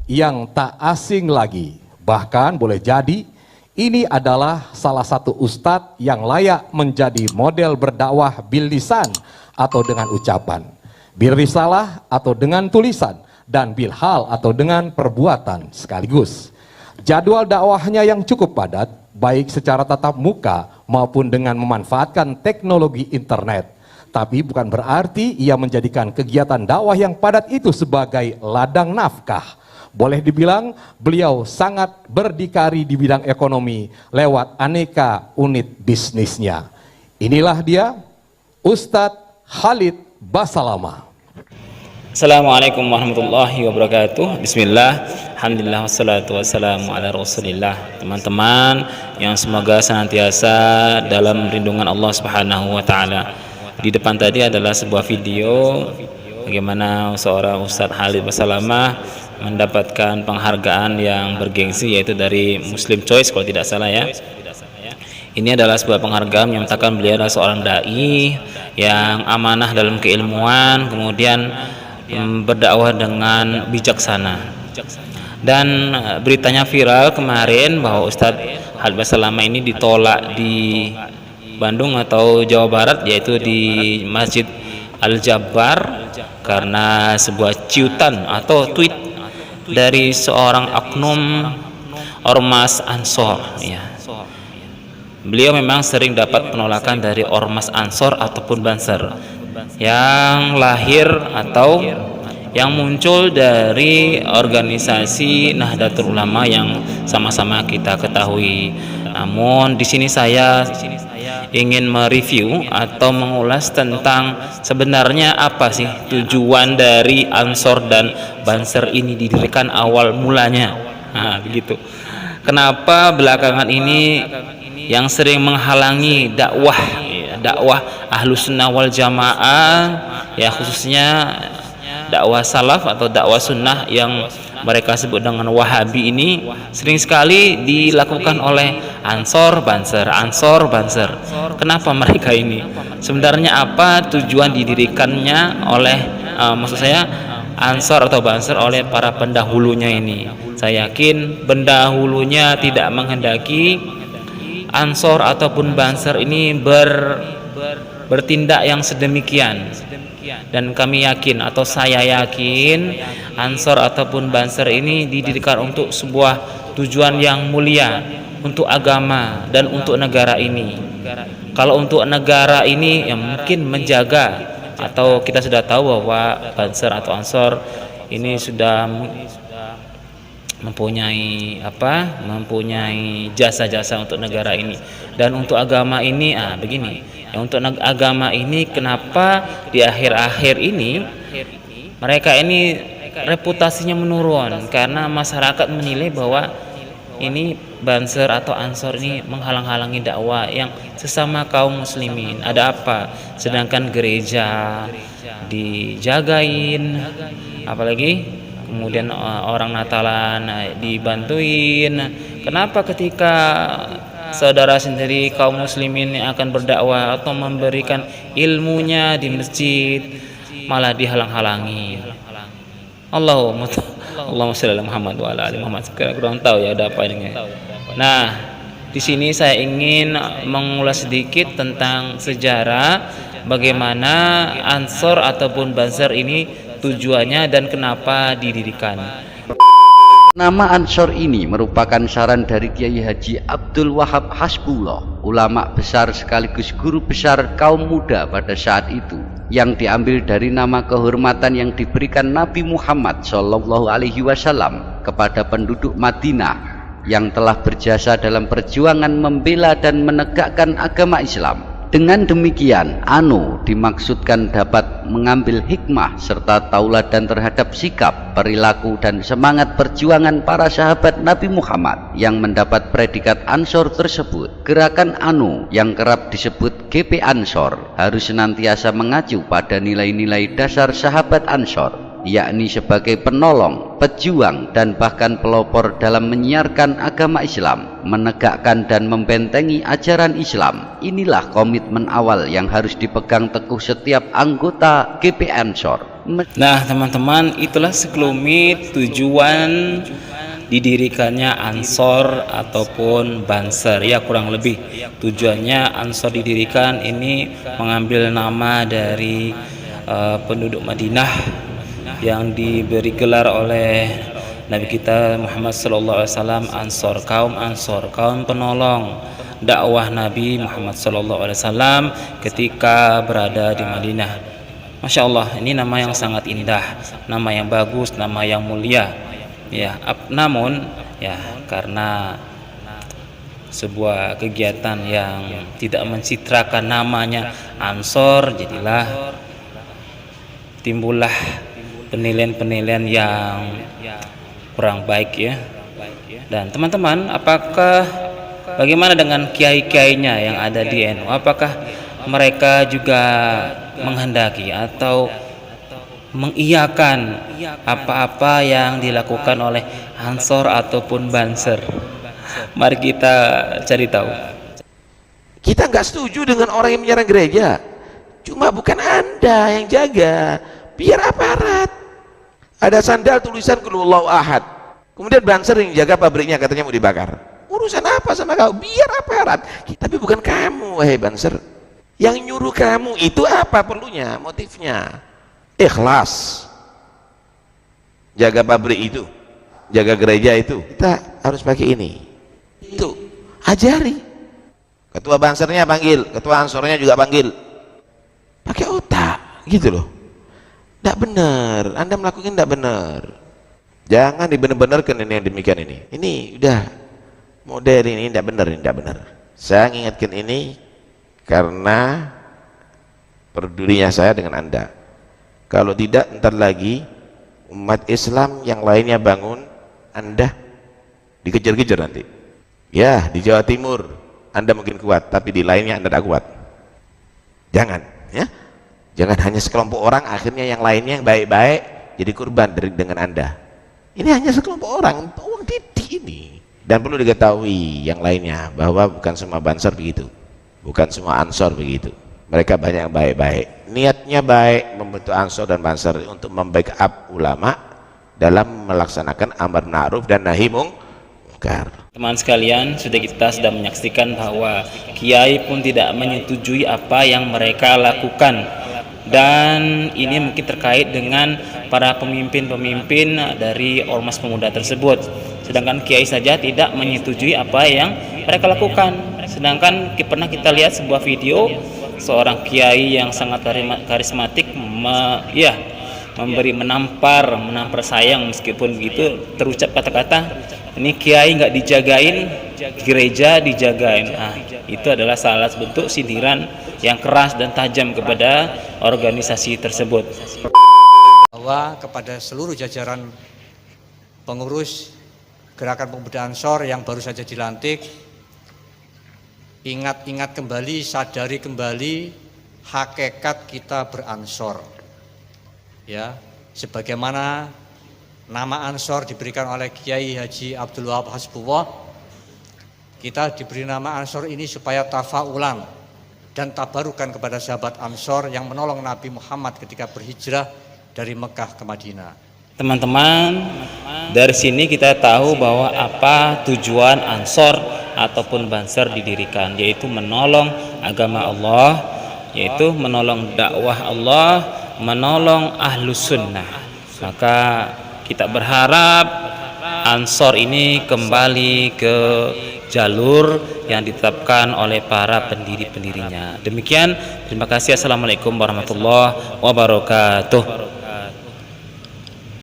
yang tak asing lagi. Bahkan boleh jadi ini adalah salah satu ustadz yang layak menjadi model berdakwah bil lisan atau dengan ucapan, bil risalah atau dengan tulisan, dan bil hal atau dengan perbuatan sekaligus. Jadwal dakwahnya yang cukup padat, baik secara tatap muka maupun dengan memanfaatkan teknologi internet. Tapi bukan berarti ia menjadikan kegiatan dakwah yang padat itu sebagai ladang nafkah. Boleh dibilang beliau sangat berdikari di bidang ekonomi lewat aneka unit bisnisnya. Inilah dia, Ustadz Khalid Basalamah. Assalamualaikum warahmatullahi wabarakatuh. Bismillah, alhamdulillah, wassalatu wassalamu ala rasulillah. Teman-teman yang semoga senantiasa dalam lindungan Allah Subhanahu wa ta'ala. Di depan tadi adalah sebuah video bagaimana seorang Ustadz Khalid Basalamah mendapatkan penghargaan yang bergengsi, yaitu dari Muslim Choice kalau tidak salah ya. Ini adalah sebuah penghargaan yang menyatakan beliau adalah seorang dai yang amanah dalam keilmuan, kemudian berdakwah dengan bijaksana. Dan beritanya viral kemarin bahwa Ustadz Khalid Basalamah ini ditolak di Bandung atau Jawa Barat, yaitu di Masjid Al-Jabbar, karena sebuah ciutan atau tweet dari seorang oknum ormas Ansor ya. Beliau memang sering dapat penolakan dari ormas Ansor ataupun Banser yang lahir atau yang muncul dari organisasi Nahdlatul Ulama yang sama-sama kita ketahui. Namun di sini saya ingin mereview atau mengulas tentang sebenarnya apa sih tujuan dari Ansor dan Banser ini didirikan awal mulanya. Nah, begitu. Kenapa belakangan ini yang sering menghalangi dakwah Ahlus Sunnah wal Jamaah, ya khususnya dakwah salaf atau dakwah sunnah yang mereka sebut dengan Wahabi ini, sering sekali dilakukan oleh Ansor Banser. Kenapa mereka ini? Sebenarnya apa tujuan didirikannya oleh maksud saya Ansor atau Banser oleh para pendahulunya ini? Saya yakin pendahulunya tidak menghendaki Ansor ataupun Banser ini bertindak yang sedemikian. Dan kami yakin atau saya yakin Ansor ataupun Banser ini didirikan untuk sebuah tujuan yang mulia, untuk agama dan untuk negara ini. Kalau untuk negara ini ya mungkin menjaga, atau kita sudah tahu bahwa Banser atau Ansor ini sudah mempunyai jasa-jasa untuk negara ini. Dan untuk agama ini begini ya, untuk agama ini kenapa di akhir-akhir ini mereka ini reputasinya menurun? Karena masyarakat menilai bahwa ini Banser atau Ansor ini menghalang-halangi dakwah yang sesama kaum muslimin. Ada apa? Sedangkan gereja dijagain, apalagi kemudian orang Natalan dibantuin. Kenapa ketika saudara sendiri kaum muslimin yang akan berdakwah atau memberikan ilmunya di masjid malah dihalang-halangi? Allahumma shalli ala Muhammad wa ala ali Muhammad. Kurang tahu ya ada apa ini. Nah, di sini saya ingin mengulas sedikit tentang sejarah bagaimana Ansor ataupun Banser ini tujuannya dan kenapa didirikan. Nama Ansor ini merupakan saran dari Kiai Haji Abdul Wahab Hasbullah, ulama besar sekaligus guru besar kaum muda pada saat itu, yang diambil dari nama kehormatan yang diberikan Nabi Muhammad SAW kepada penduduk Madinah yang telah berjasa dalam perjuangan membela dan menegakkan agama Islam. Dengan demikian, dimaksudkan dapat mengambil hikmah serta tauladan terhadap sikap, perilaku, dan semangat perjuangan para sahabat Nabi Muhammad yang mendapat predikat Ansor tersebut. Gerakan yang kerap disebut GP Ansor harus senantiasa mengacu pada nilai-nilai dasar sahabat Ansor. yakni sebagai penolong, pejuang, dan bahkan pelopor dalam menyiarkan agama Islam, menegakkan dan membentengi ajaran Islam. Inilah komitmen awal yang harus dipegang teguh setiap anggota GP Ansor. Nah teman-teman, itulah sekelumit tujuan didirikannya Ansor ataupun Banser, ya kurang lebih tujuannya Ansor didirikan ini mengambil nama dari penduduk Madinah yang diberi gelar oleh Nabi kita Muhammad SAW, Ansor, kaum penolong dakwah Nabi Muhammad SAW ketika berada di Madinah. Masya Allah, ini nama yang sangat indah, nama yang bagus, nama yang mulia. Ya, namun ya karena sebuah kegiatan yang tidak mencitrakan namanya Ansor, jadilah timbullah penilaian-penilaian yang kurang baik ya. Dan teman-teman, bagaimana dengan kiai-kiainya yang ada di NU? Apakah mereka juga menghendaki atau mengiyakan apa-apa yang dilakukan oleh Ansor ataupun Banser? Mari kita cari tahu. Kita nggak setuju dengan orang yang menyerang gereja, cuma bukan Anda yang jaga, biar aparat. Ada sandal tulisan Qulhuwallahu ahad, kemudian Banser yang jaga pabriknya katanya mau dibakar. Urusan apa sama kau? Biar aparat. Tapi bukan kamu, wahai Banser. Yang nyuruh kamu itu apa perlunya, motifnya? Ikhlas. Jaga pabrik itu, jaga gereja itu, kita harus pakai ini. Itu ajari. Ketua Bansernya panggil, ketua Ansornya juga panggil. Pakai otak, gitu loh. Tidak benar, Anda melakukan tidak benar. Jangan dibenar-benarkan ini yang demikian ini. Ini udah model ini tidak benar, ini tidak benar. Saya ingatkan ini karena pedulinya saya dengan Anda. Kalau tidak, ntar lagi umat Islam yang lainnya bangun, Anda dikejar-kejar nanti. Ya, di Jawa Timur Anda mungkin kuat, tapi di lainnya Anda tidak kuat. Jangan, ya. Jangan hanya sekelompok orang, akhirnya yang lainnya yang baik-baik jadi korban dengan Anda. Ini hanya sekelompok orang, uang titik ini. Dan perlu diketahui yang lainnya bahwa bukan semua Banser begitu, bukan semua Ansor begitu. Mereka banyak yang baik-baik, niatnya baik membentuk Ansor dan Banser untuk membackup ulama dalam melaksanakan amar ma'ruf dan nahi mungkar. Teman sekalian, kita sudah menyaksikan bahwa kiai pun tidak menyetujui apa yang mereka lakukan, dan ini mungkin terkait dengan para pemimpin-pemimpin dari ormas pemuda tersebut. Sedangkan kiai saja tidak menyetujui apa yang mereka lakukan. Sedangkan pernah kita lihat sebuah video seorang kiai yang sangat karismatik menampar sayang, meskipun begitu terucap kata-kata, ini kiai nggak dijagain, gereja dijagain. Nah, itu adalah salah bentuk sindiran yang keras dan tajam kepada organisasi tersebut. Bahwa kepada seluruh jajaran pengurus Gerakan Pemuda Ansor yang baru saja dilantik, ingat-ingat kembali, sadari kembali hakikat kita beransor. Ya, sebagaimana nama Ansor diberikan oleh Kiai Haji Abdul Wahab Hasbullah, kita diberi nama Ansor ini supaya tafaulan dan tabarukan kepada sahabat Ansor yang menolong Nabi Muhammad ketika berhijrah dari Mekah ke Madinah. Teman-teman, dari sini kita tahu bahwa apa tujuan Ansor ataupun Banser didirikan, yaitu menolong agama Allah, yaitu menolong dakwah Allah, menolong ahlus sunnah. Maka kita berharap Ansor ini kembali ke jalur yang ditetapkan oleh para pendiri-pendirinya. Demikian, terima kasih. Assalamualaikum warahmatullahi wabarakatuh.